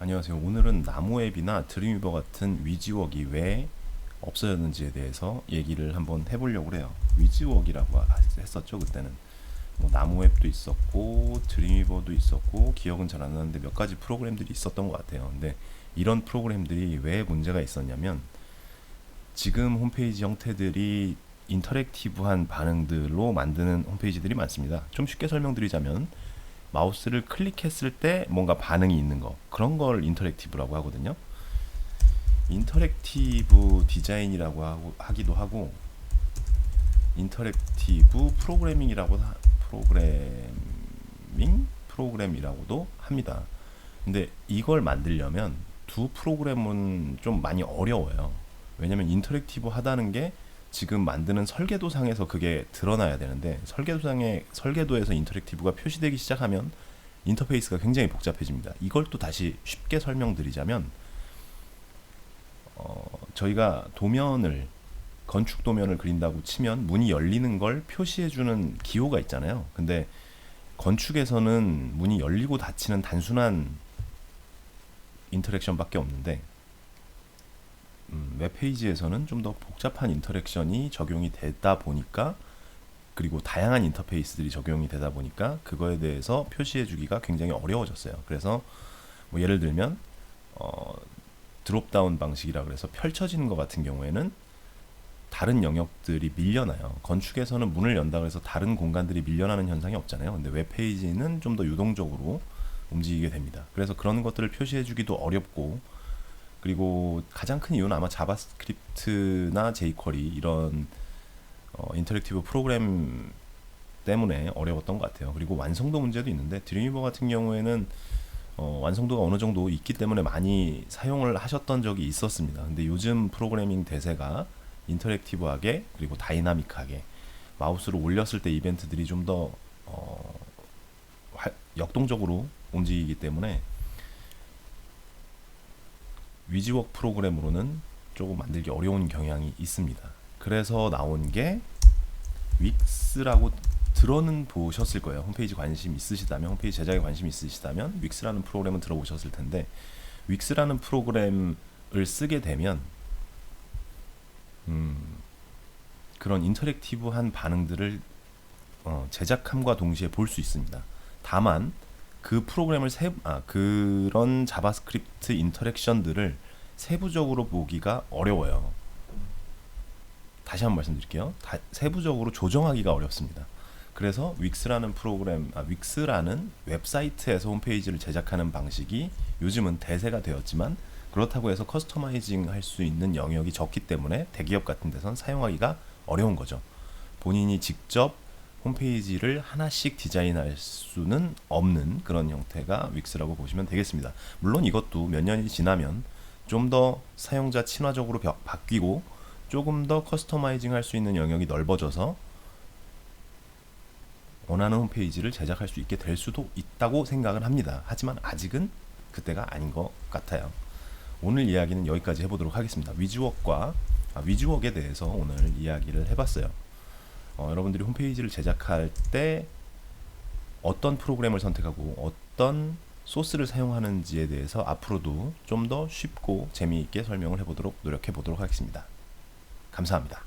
안녕하세요. 오늘은 나무앱이나 드림위버 같은 위지웍이 왜 없어졌는지에 대해서 얘기를 한번 해보려고 해요. 위지웍이라고 했었죠, 그때는. 뭐 나무앱도 있었고 드림위버도 있었고 기억은 잘 안 나는데 몇 가지 프로그램들이 있었던 것 같아요. 근데 이런 프로그램들이 왜 문제가 있었냐면 지금 홈페이지 형태들이 인터랙티브한 반응들로 만드는 홈페이지들이 많습니다. 좀 쉽게 설명드리자면 마우스를 클릭했을 때 뭔가 반응이 있는 거, 그런 걸 인터랙티브라고 하거든요. 인터랙티브 디자인이라고 하기도 하고 인터랙티브 프로그램이라고도 합니다. 근데 이걸 만들려면 두 프로그램은 좀 많이 어려워요. 왜냐면 인터랙티브 하다는 게 지금 만드는 설계도상에서 그게 드러나야 되는데 설계도에서 인터랙티브가 표시되기 시작하면 인터페이스가 굉장히 복잡해집니다. 이걸 또 다시 쉽게 설명드리자면 저희가 건축 도면을 그린다고 치면 문이 열리는 걸 표시해주는 기호가 있잖아요. 근데 건축에서는 문이 열리고 닫히는 단순한 인터랙션밖에 없는데 웹페이지에서는 좀 더 복잡한 인터랙션이 적용이 되다 보니까, 그리고 다양한 인터페이스들이 적용이 되다 보니까 그거에 대해서 표시해주기가 굉장히 어려워졌어요. 그래서 뭐 예를 들면 드롭다운 방식이라 그래서 펼쳐지는 것 같은 경우에는 다른 영역들이 밀려나요. 건축에서는 문을 연다 그래서 다른 공간들이 밀려나는 현상이 없잖아요. 근데 웹페이지는 좀 더 유동적으로 움직이게 됩니다. 그래서 그런 것들을 표시해주기도 어렵고, 그리고 가장 큰 이유는 아마 자바스크립트나 jQuery 이런 인터랙티브 프로그램 때문에 어려웠던 것 같아요. 그리고 완성도 문제도 있는데 드림위버 같은 경우에는 완성도가 어느 정도 있기 때문에 많이 사용을 하셨던 적이 있었습니다. 근데 요즘 프로그래밍 대세가 인터랙티브하게 그리고 다이나믹하게 마우스로 올렸을 때 이벤트들이 좀 더 역동적으로 움직이기 때문에 위지웍 프로그램으로는 조금 만들기 어려운 경향이 있습니다. 그래서 나온 게 윅스라고 들어는 보셨을 거예요. 홈페이지 제작에 관심 있으시다면 윅스라는 프로그램은 들어보셨을 텐데, 윅스라는 프로그램을 쓰게 되면 그런 인터랙티브한 반응들을 제작함과 동시에 볼 수 있습니다. 다만 그 프로그램을 그런 자바스크립트 인터랙션들을 세부적으로 보기가 어려워요. 다시 한번 말씀드릴게요. 세부적으로 조정하기가 어렵습니다. 그래서 윅스라는 웹사이트에서 홈페이지를 제작하는 방식이 요즘은 대세가 되었지만, 그렇다고 해서 커스터마이징 할 수 있는 영역이 적기 때문에 대기업 같은 데선 사용하기가 어려운 거죠. 본인이 직접 홈페이지를 하나씩 디자인할 수는 없는 그런 형태가 윅스라고 보시면 되겠습니다. 물론 이것도 몇 년이 지나면 좀 더 사용자 친화적으로 바뀌고 조금 더 커스터마이징 할 수 있는 영역이 넓어져서 원하는 홈페이지를 제작할 수 있게 될 수도 있다고 생각을 합니다. 하지만 아직은 그때가 아닌 것 같아요. 오늘 이야기는 여기까지 해보도록 하겠습니다. 위즈웍에 대해서 오늘 이야기를 해봤어요. 여러분들이 홈페이지를 제작할 때 어떤 프로그램을 선택하고 어떤 소스를 사용하는지에 대해서 앞으로도 좀 더 쉽고 재미있게 설명을 해보도록 노력해 보도록 하겠습니다. 감사합니다.